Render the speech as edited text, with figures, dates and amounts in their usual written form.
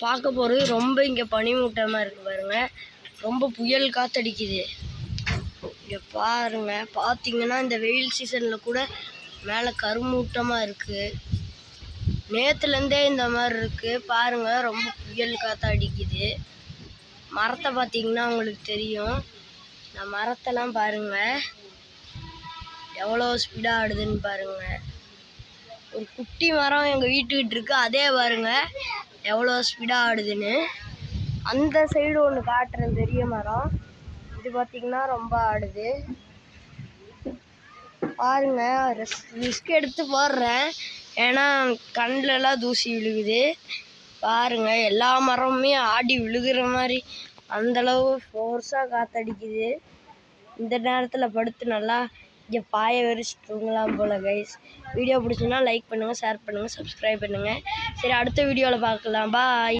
பார்க்க போகிறது ரொம்ப இங்கே பனிமூட்டமாக இருக்குது பாருங்க. ரொம்ப புயல் காற்றடிக்குது. இங்கே பாருங்க, பார்த்தீங்கன்னா இந்த வெயில் சீசனில் கூட மேலே கருமூட்டமாக இருக்குது. நேற்றுலேருந்தே இந்த மாதிரி இருக்குது பாருங்கள். ரொம்ப புயல் காற்று அடிக்குது. மரத்தை பார்த்தீங்கன்னா உங்களுக்கு தெரியும். இந்த மரத்தெல்லாம் பாருங்கள் எவ்வளோ ஸ்பீடாக ஆடுதுன்னு பாருங்கள். ஒரு குட்டி மரம் எங்கள் வீட்டுக்கிட்ட இருக்குது, அதே பாருங்கள் எவ்வளோ ஸ்பீடாக ஆடுதுன்னு. அந்த சைடு ஒன்று காட்டுறேன், பெரிய மரம். இது பார்த்திங்கன்னா ரொம்ப ஆடுது பாருங்க. ரிஸ்க் எடுத்து போடுறேன், ஏன்னா கண்ணிலலாம் தூசி விழுகுது பாருங்க. எல்லா மரமுமே ஆடி விழுகிற மாதிரி அந்தளவு ஃபோர்ஸாக காற்றடிக்குது. இந்த நேரத்தில் படுத்து நல்லா இங்கே பாய விரிச்சு தூங்கலாம் போல் கைஸ். வீடியோ பிடிச்சுன்னா லைக் பண்ணுங்கள், ஷேர் பண்ணுங்கள், சப்ஸ்கிரைப் பண்ணுங்கள். சரி, அடுத்த வீடியோவில் பார்க்கலாம். பாய்.